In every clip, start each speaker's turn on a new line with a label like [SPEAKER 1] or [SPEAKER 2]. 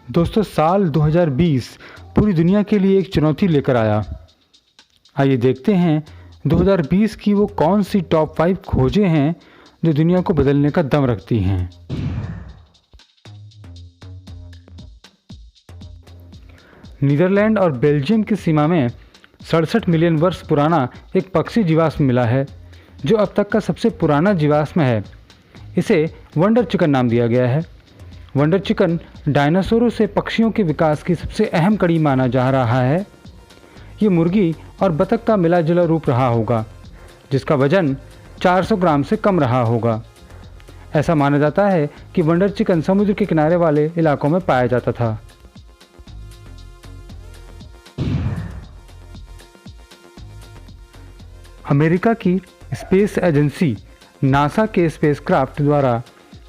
[SPEAKER 1] दोस्तों, साल 2020 पूरी दुनिया के लिए एक चुनौती लेकर आया। आइए देखते हैं 2020 की वो कौन सी टॉप 5 खोजें हैं जो दुनिया को बदलने का दम रखती हैं। नीदरलैंड और बेल्जियम की सीमा में 67 मिलियन वर्ष पुराना एक पक्षी जीवाश्म मिला है, जो अब तक का सबसे पुराना जीवाश्म है। इसे वंडर चिकन नाम दिया गया है। वंडर चिकन डायनासोरों से पक्षियों के विकास की सबसे अहम कड़ी माना जा रहा है। ये मुर्गी और बतख का मिला जुला रूप रहा होगा, जिसका वजन 400 ग्राम से कम रहा होगा। ऐसा माना जाता है कि वंडर चिकन समुद्र के किनारे वाले इलाकों में पाया जाता था। अमेरिका की स्पेस एजेंसी नासा के स्पेसक्राफ्ट द्वारा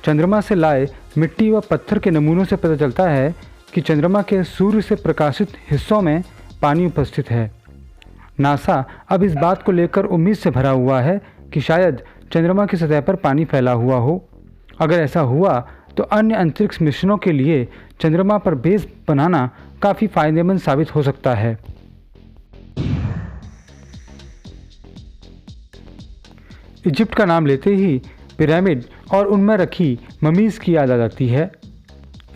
[SPEAKER 1] चंद्रमा से लाए मिट्टी व पत्थर के नमूनों से पता चलता है कि चंद्रमा के सूर्य से प्रकाशित हिस्सों में पानी उपस्थित है। नासा अब इस बात को लेकर उम्मीद से भरा हुआ है कि शायद चंद्रमा की सतह पर पानी फैला हुआ हो। अगर ऐसा हुआ तो अन्य अंतरिक्ष मिशनों के लिए चंद्रमा पर बेस बनाना काफ़ी फायदेमंद साबित हो सकता है। इजिप्ट का नाम लेते ही पिरामिड और उनमें रखी ममीज़ की याद आ जाती है।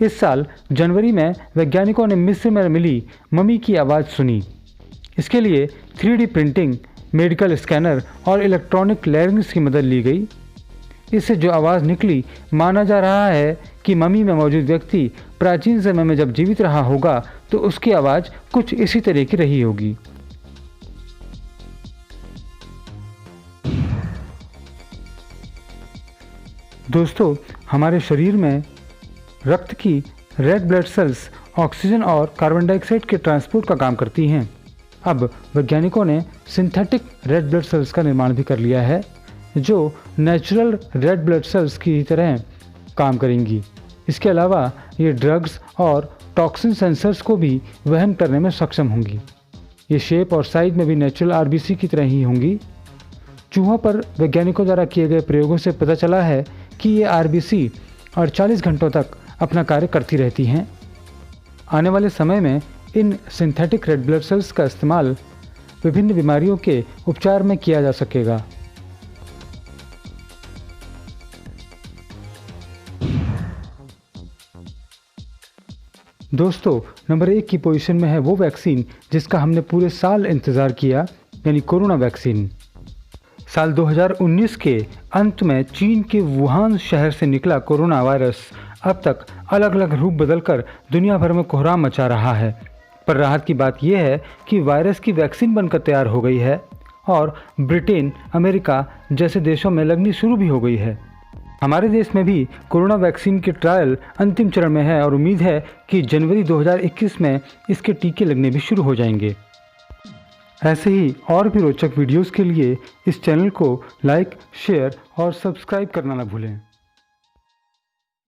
[SPEAKER 1] इस साल जनवरी में वैज्ञानिकों ने मिस्र में मिली ममी की आवाज़ सुनी। इसके लिए 3D प्रिंटिंग, मेडिकल स्कैनर और इलेक्ट्रॉनिक लैरिंग्स की मदद ली गई। इससे जो आवाज़ निकली, माना जा रहा है कि ममी में मौजूद व्यक्ति प्राचीन समय में जब जीवित रहा होगा तो उसकी आवाज़ कुछ इसी तरह की रही होगी। दोस्तों, हमारे शरीर में रक्त की रेड ब्लड सेल्स ऑक्सीजन और कार्बन डाइऑक्साइड के ट्रांसपोर्ट का काम करती हैं। अब वैज्ञानिकों ने सिंथेटिक रेड ब्लड सेल्स का निर्माण भी कर लिया है, जो नेचुरल रेड ब्लड सेल्स की तरह काम करेंगी। इसके अलावा ये ड्रग्स और टॉक्सिन सेंसर्स को भी वहन करने में सक्षम होंगी। ये शेप और साइज में भी नेचुरल आरबीसी की तरह ही होंगी। चूहों पर वैज्ञानिकों द्वारा किए गए प्रयोगों से पता चला है कि ये आरबीसी 48 घंटों तक अपना कार्य करती रहती हैं। आने वाले समय में इन सिंथेटिक रेड ब्लड सेल्स का इस्तेमाल विभिन्न बीमारियों के उपचार में किया जा सकेगा। दोस्तों, नंबर 1 की पोजीशन में है वो वैक्सीन जिसका हमने पूरे साल इंतज़ार किया, यानी कोरोना वैक्सीन। साल 2019 के अंत में चीन के वुहान शहर से निकला कोरोना वायरस अब तक अलग अलग रूप बदलकर दुनिया भर में कोहराम मचा रहा है। पर राहत की बात यह है कि वायरस की वैक्सीन बनकर तैयार हो गई है और ब्रिटेन, अमेरिका जैसे देशों में लगनी शुरू भी हो गई है। हमारे देश में भी कोरोना वैक्सीन के ट्रायल अंतिम चरण में है और उम्मीद है कि जनवरी 2021 में इसके टीके लगने भी शुरू हो जाएंगे। ऐसे ही और भी रोचक वीडियोस के लिए इस चैनल को लाइक, शेयर और सब्सक्राइब करना न भूलें।